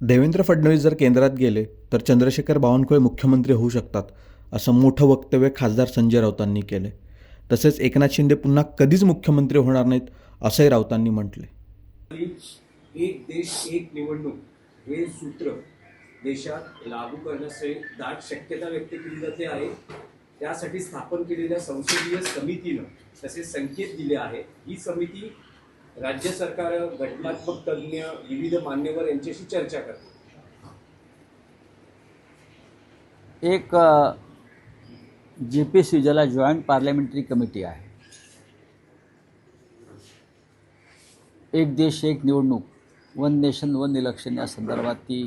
देवेंद्र फडणवीस जर केंद्रात गेले तर चंद्रशेखर बावनकुळे मुख्यमंत्री होऊ शकतात, असं मोठं वक्तव्य खासदार संजय राऊतांनी केले. तसेच एकनाथ शिंदे पुन्हा कधीच मुख्यमंत्री होणार नाहीत, असंही राऊतांनी म्हटले. एक देश एक निवडणूक हे सूत्र देशात लागू करण्याची दाट शक्यता व्यक्त केली जाते आहे. त्यासाठी स्थापन केलेल्या संसदीय समितीनं तसे संकेत दिले आहेत. ही समिती राज्य सरकार, घटनात्मक तज्ज्ञ, विविध मान्यवर यांच्याशी चर्चा करते. एक JPC ज्याला जॉईंट पार्लमेंटरी कमिटी आहे, एक देश एक निवडणूक, वन नेशन वन इलेक्शन या संदर्भात ती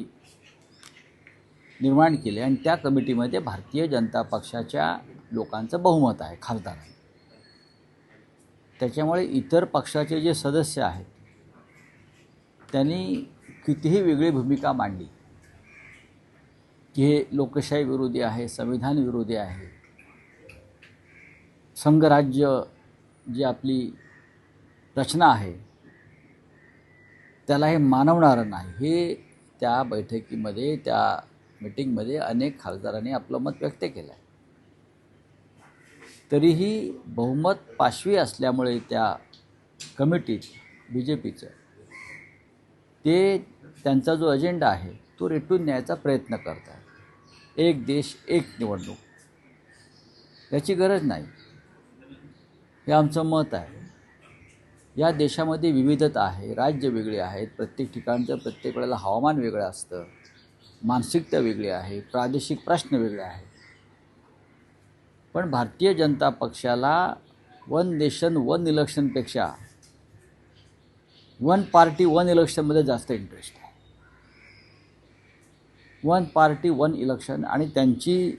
निर्माण केली आणि त्या कमिटीमध्ये भारतीय जनता पक्षाच्या लोकांचं बहुमत आहे, खासदार आहे. त्याच्यामुळे इतर पक्षाचे जे सदस्य आहेत त्यांनी कितीही वेगळी भूमिका मांडली की हे लोकशाही विरोधी आहे, संविधान विरोधी आहे, संघराज्य जी आपली रचना आहे त्याला हे मानवणारं नाही, हे त्या बैठकीमध्ये, त्या मीटिंगमध्ये अनेक खासदारांनी आपलं मत व्यक्त केलं आहे. तरीही बहुमत पाशवी असल्यामुळे त्या कमिटीत BJPचं ते त्यांचा जो अजेंडा आहे तो रेटून न्यायचा प्रयत्न करत आहे. एक देश एक निवडणूक याची गरज नाही, हे आमचं मत आहे. या देशामध्ये विविधता आहे, राज्य वेगळी आहेत, प्रत्येक ठिकाणचं प्रत्येक वेळेला हवामान वेगळं असतं, मानसिकता वेगळी आहे, प्रादेशिक प्रश्न वेगळे आहेत. पण भारतीय जनता पक्षाला वन नेशन वन इलेक्शनपेक्षा वन पार्टी वन इलेक्शनमध्ये जास्त इंटरेस्ट आहे. वन पार्टी वन इलेक्शन आणि त्यांची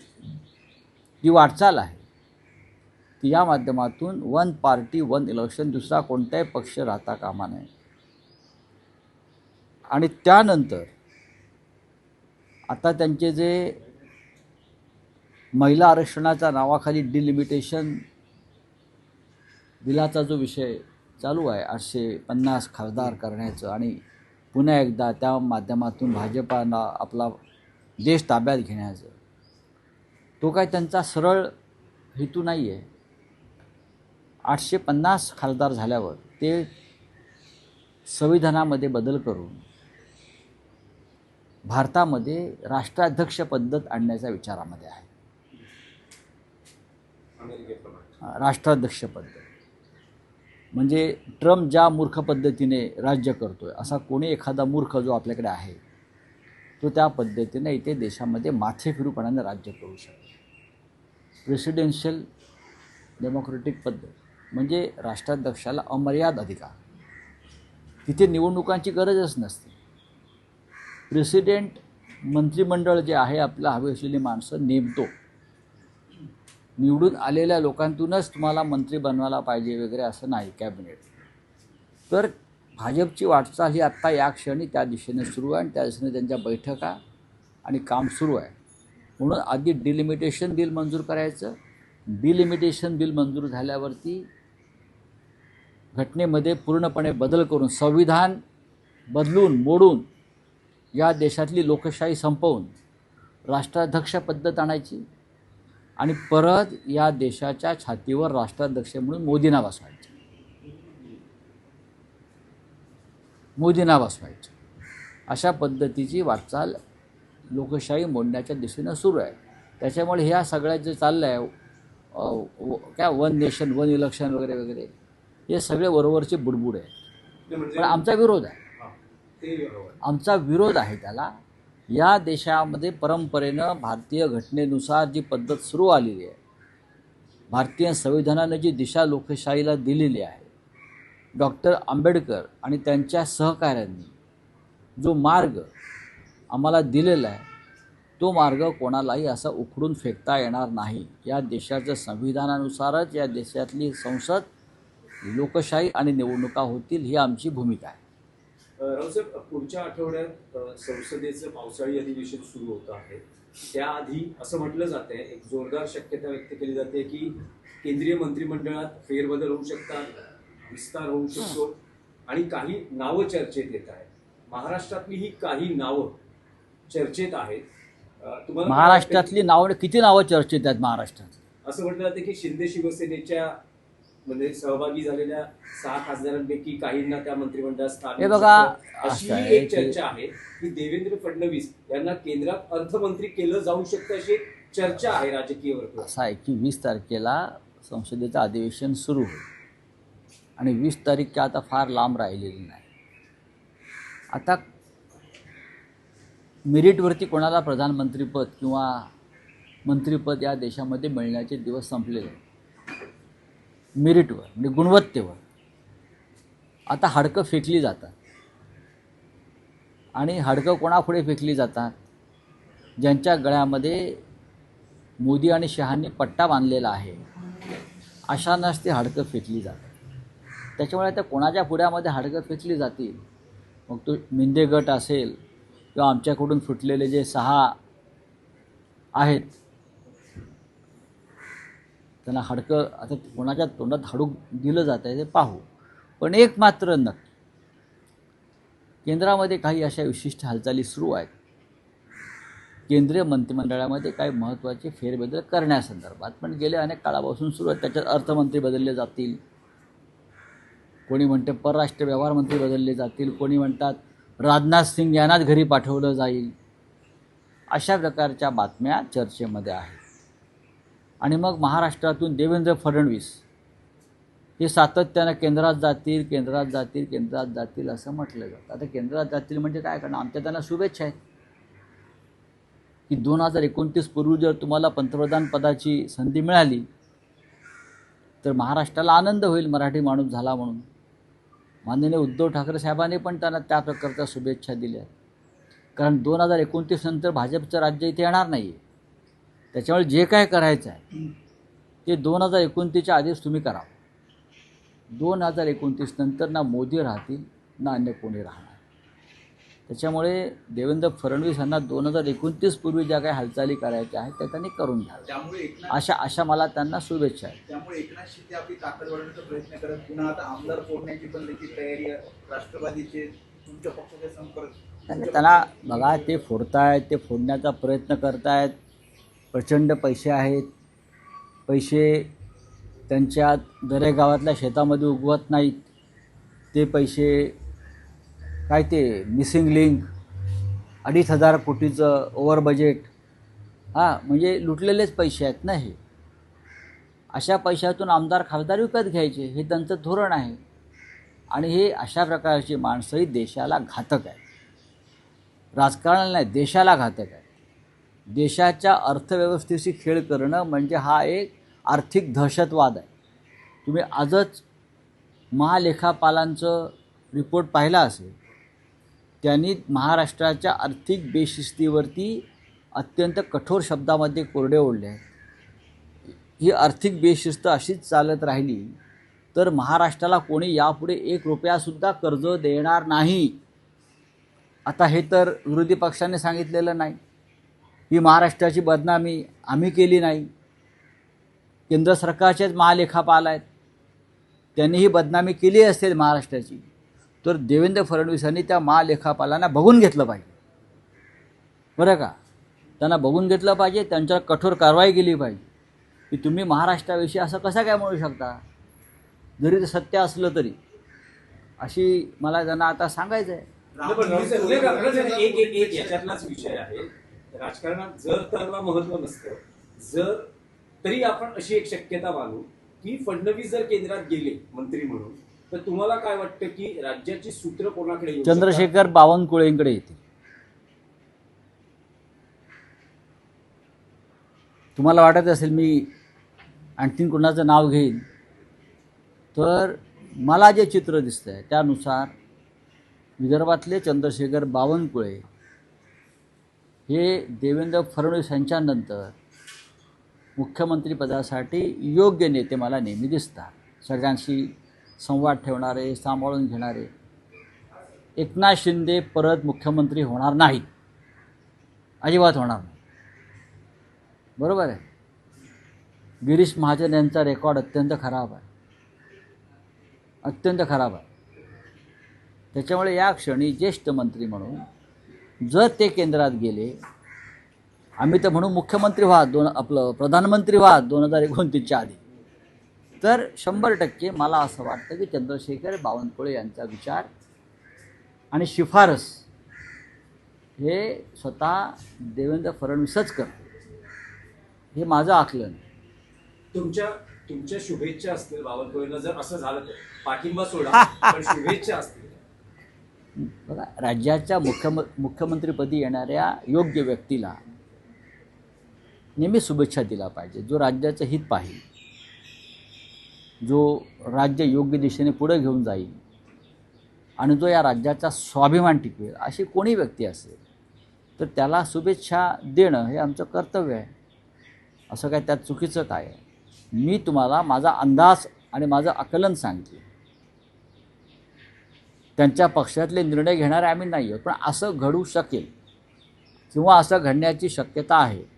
जी वाटचाल आहे ती या माध्यमातून वन पार्टी वन इलेक्शन, दुसरा कोणताही पक्ष राहता कामा नये. आणि त्यानंतर आता त्यांचे जे महिला आरक्षणाच्या नावाखाली डिलिमिटेशन बिलाचा जो विषय चालू आहे, 850 खासदार करण्याचं आणि पुन्हा एकदा त्या माध्यमातून भाजपाला आपला देश ताब्यात घेण्याचं, तो काय त्यांचा सरळ हेतू नाही आहे. 850 खासदार झाल्यावर ते संविधानामध्ये बदल करून भारतामध्ये राष्ट्राध्यक्ष पद्धत आणण्याच्या विचारामध्ये आहे. राष्ट्राध्यक्ष पद्धत म्हणजे ट्रम्प ज्या मूर्ख पद्धतीने राज्य करतोय असा कोणी एखादा मूर्ख जो आपल्याकडे आहे तो त्या पद्धतीने इथे देशामध्ये माथेफिरूपणाने राज्य करू शकतो. प्रेसिडेन्शियल डेमोक्रेटिक पद्धत म्हणजे राष्ट्राध्यक्षाला अमर्याद अधिकार, तिथे निवडणुकांची गरजच नसते. प्रेसिडेंट मंत्रिमंडळ जे आहे आपल्याला हवी असलेली माणसं नेमतो, निवडून आलेल्या लोकांतूनच तुम्हाला मंत्री बनवायला पाहिजे वगैरे असं नाही कॅबिनेट. तर भाजपची वाटचाल ही आत्ता या क्षणी त्या दिशेने सुरू आहे आणि त्या दिशेने त्यांच्या बैठका आणि काम सुरू आहे. म्हणून आधी डिलिमिटेशन बिल मंजूर करायचं, डिलिमिटेशन बिल मंजूर झाल्यावरती घटनेमध्ये पूर्णपणे बदल करून, संविधान बदलून मोडून या देशातली लोकशाही संपवून राष्ट्राध्यक्ष पद्धत आणायची आणि परत या देशाच्या छातीवर राष्ट्राध्यक्ष म्हणून मोदींना बसवायचं. अशा पद्धतीची वाटचाल लोकशाही मोडण्याच्या दिशेनं सुरू आहे. त्याच्यामुळे ह्या सगळ्यात जे चाललं आहे काय वन नेशन वन इलेक्शन वगैरे वगैरे, हे सगळे वरवरचे बुडबुड आहे. पण आमचा विरोध आहे, आमचा विरोध आहे त्याला. या देशामध्ये परंपरेनं भारतीय घटनेनुसार जी पद्धत सुरू आलेली आहे, भारतीय संविधानानं जी दिशा लोकशाहीला दिलेली आहे, डॉक्टर आंबेडकर आणि त्यांच्या सहकाऱ्यांनी जो मार्ग आम्हाला दिलेला आहे तो मार्ग कोणालाही असा उखडून फेकता येणार नाही. या देशाच्या संविधानानुसारच या देशातली संसद, लोकशाही आणि निवडणुका होतील, ही आमची भूमिका आहे. रावसाहेब, पुढच्या आठवड्यात संसदेचं पावसाळी अधिवेशन सुरू होतं आहे. त्याआधी असं म्हटलं जातं आहे, एक जोरदार शक्यता व्यक्त केली जाते की केंद्रीय मंत्रिमंडळात फेरबदल होऊ शकतात, विस्तार होऊ शकतो आणि काही नावं चर्चेत येत आहेत. महाराष्ट्रातली ही काही नावं चर्चेत आहेत. तुम्हाला महाराष्ट्रातली नावं, किती नावं चर्चेत आहेत महाराष्ट्रात? असं म्हटलं जातं की शिंदे शिवसेनेच्या मध्ये सहभागी झालेल्या 6 खासदारांपैकी काहींना त्या मंत्रिमंडळात स्थान हे बघा, मिळू शकतं. अशी असं आहे एक की- चर्चा आहे की देवेंद्र फडणवीस यांना केंद्रात अर्थमंत्री केलं जाऊ शकतं, अशी एक चर्चा आहे राजकीय वर्तुळात. असं आहे की 20 तारखेला संसदेचं अधिवेशन सुरू होईल आणि 20 तारीख काय आता फार लांब राहिलेली नाही. आता मेरिटवरती कोणाला प्रधानमंत्रीपद किंवा मंत्रिपद या देशामध्ये मिळण्याचे दिवस संपलेले आहेत. मेरिटवर म्हणजे गुणवत्तेवर आता हाडकं फेकली जातात. आणि हाडकं कोणापुढे फेकली जातात? ज्यांच्या गळ्यामध्ये मोदी आणि शहांनी पट्टा बांधलेला आहे, अशांनाच ती हाडकं फेकली जातात. त्याच्यामुळे आता कोणाच्या पुढ्यामध्ये हाडकं फेकली जातील, मग तो मिंदे गट असेल किंवा आमच्याकडून फुटलेले जे 6 आहेत त्यांना हाडकं आता कोणाच्या तोंडात हाडूक दिलं जातं आहे ते पाहू. पण एक मात्र नक्की, केंद्रामध्ये काही अशा विशिष्ट हालचाली सुरू आहेत. केंद्रीय मंत्रिमंडळामध्ये काही महत्त्वाचे फेरबदल करण्यासंदर्भात पण गेल्या अनेक काळापासून सुरू आहेत. त्याच्यात अर्थमंत्री बदलले जातील, कोणी म्हणते परराष्ट्र व्यवहार मंत्री बदलले जातील, कोणी म्हणतात राजनाथ सिंग यांनाच घरी पाठवलं जाईल. अशा प्रकारच्या बातम्या चर्चेमध्ये आहेत. आणि मग महाराष्ट्रातून देवेंद्र फडणवीस हे सातत्यानं केंद्रात जातील, केंद्रात जातील, केंद्रात जातील असं म्हटलं जातं. आता केंद्रात जातील म्हणजे काय करणार? आमच्या त्यांना शुभेच्छा आहेत की 2029 पूर्वी जर तुम्हाला पंतप्रधान पदाची संधी मिळाली तर महाराष्ट्राला आनंद होईल मराठी माणूस झाला म्हणून. माननीय उद्धव ठाकरे साहेबांनी पण त्यांना त्या प्रकारच्या शुभेच्छा दिल्या. कारण 2029 नंतर भाजपचं राज्य इथे येणार नाही आहे. त्याच्यामुळे जे काय करायचं आहे ते 2029च्या आधीच तुम्ही करा. 2029 नंतर ना मोदी राहतील ना अन्य कोणी राहणार. त्याच्यामुळे देवेंद्र फडणवीस यांना 2029 पूर्वी ज्या काही हालचाली करायच्या आहेत त्या त्यांनी करून घ्याव्या. त्यामुळे अशा मला त्यांना शुभेच्छा आहेत. त्यामुळे एकनाथ शिंदे आपली ताकद वाढवण्याचा प्रयत्न करत पुन्हा आता आमदार फोडण्याची पण त्याची तयारी आहे. राष्ट्रवादीचे तुमच्या पक्षाचे संपर्क त्यांना बघा, ते फोडतायत, ते फोडण्याचा प्रयत्न करतायत. प्रचंड पैसे आहेत. पैसे त्यांच्या दरेगावातल्या शेतामध्ये उगवत नाहीत. ते पैसे काय ते मिसिंग लिंक 2,500 कोटीचं ओव्हर बजेट, म्हणजे लुटलेलेच पैसे आहेत ना हे. अशा पैशातून आमदार खासदार विकत घ्यायचे हे त्यांचं धोरण आहे. आणि हे अशा प्रकारची माणसंही देशाला घातक आहेत. राजकारणाला नाही, देशाला घातक आहे. देशाच्या अर्थव्यवस्थेशी खेळ करणं म्हणजे हा एक आर्थिक दहशतवाद आहे. तुम्ही आजच महालेखापालांचं रिपोर्ट पाहिला असेल. त्यांनी महाराष्ट्राच्या आर्थिक बेशिस्तीवरती अत्यंत कठोर शब्दामध्ये कोरडे ओढले आहेत. ही आर्थिक बेशिस्त अशीच चालत राहिली तर महाराष्ट्राला कोणी यापुढे 1 रुपयासुद्धा कर्ज देणार नाही. आता हे तर विरोधी पक्षाने सांगितलेलं नाही. ही महाराष्ट्राची बदनामी आम्ही केली नाही. केंद्र सरकारचेच महालेखापाल आहेत. त्यांनी ही बदनामी केली असेल महाराष्ट्राची तर देवेंद्र फडणवीसांनी त्या महालेखापालांना बघून घेतलं पाहिजे. बरं का? त्यांना बघून घेतलं पाहिजे. त्यांच्यावर कठोर कारवाई केली पाहिजे की तुम्ही महाराष्ट्राविषयी असं कसं काय म्हणू शकता, जरी ते सत्य असलं तरी. अशी मला त्यांना आता सांगायचं आहे. एक याच्यातलाच विषय आहे. राजकारणात जर त्याला महत्व नसतं, जर तरी आपण अशी एक शक्यता मानू की फडणवीस जर केंद्रात गेले मंत्री म्हणून तर तुम्हाला काय वाटतं की राज्याची सूत्र कोणाकडे येऊ शकतात? चंद्रशेखर बावनकुळेंकडे येतील. तुम्हाला वाटत असेल मी आणखीन कोणाचं नाव घेईन तर मला जे चित्र दिसतं आहे त्यानुसार विदर्भातले चंद्रशेखर बावनकुळे हे देवेंद्र फडणवीस यांच्यानंतर मुख्यमंत्रीपदासाठी योग्य नेते मला नेहमी दिसतात. सगळ्यांशी संवाद ठेवणारे, सांभाळून घेणारे. एकनाथ शिंदे परत मुख्यमंत्री होणार नाहीत, अजिबात होणार नाही. बरोबर आहे. गिरीश महाजन यांचा रेकॉर्ड अत्यंत खराब आहे, अत्यंत खराब आहे. त्याच्यामुळे या क्षणी ज्येष्ठ मंत्री म्हणून जर ते केंद्रात गेले, आम्ही तर म्हणू मुख्यमंत्री व्हा प्रधानमंत्री व्हा 2029च्या आधी, तर 100% मला असं वाटतं की चंद्रशेखर बावनकुळे यांचा विचार आणि शिफारस हे स्वतः देवेंद्र फडणवीसच करते, हे माझं आकलन. तुमच्या शुभेच्छा असतील बावनकुळेंना, जर असं झालं तर पाठिंबा सोडा, पण शुभेच्छा असतील. बघा, राज्याच्या मुख्यमंत्रीपदी येणाऱ्या योग्य व्यक्तीला नेहमी शुभेच्छा दिला पाहिजे, जो राज्याचं हित पाहिल, जो राज्य योग्य दिशेने पुढे घेऊन जाईल आणि जो या राज्याचा स्वाभिमान टिकवेल, अशी कोणी व्यक्ती असेल तर त्याला शुभेच्छा देणं हे आमचं कर्तव्य आहे. असं काय त्यात चुकीचं काय आहे? मी तुम्हाला माझा अंदाज आणि माझं आकलन सांगितलं. त्यांच्या पक्षातले निर्णय घेणारे आम्ही नाही आहोत, पण असं घडू शकेल किंवा असं घडण्याची शक्यता आहे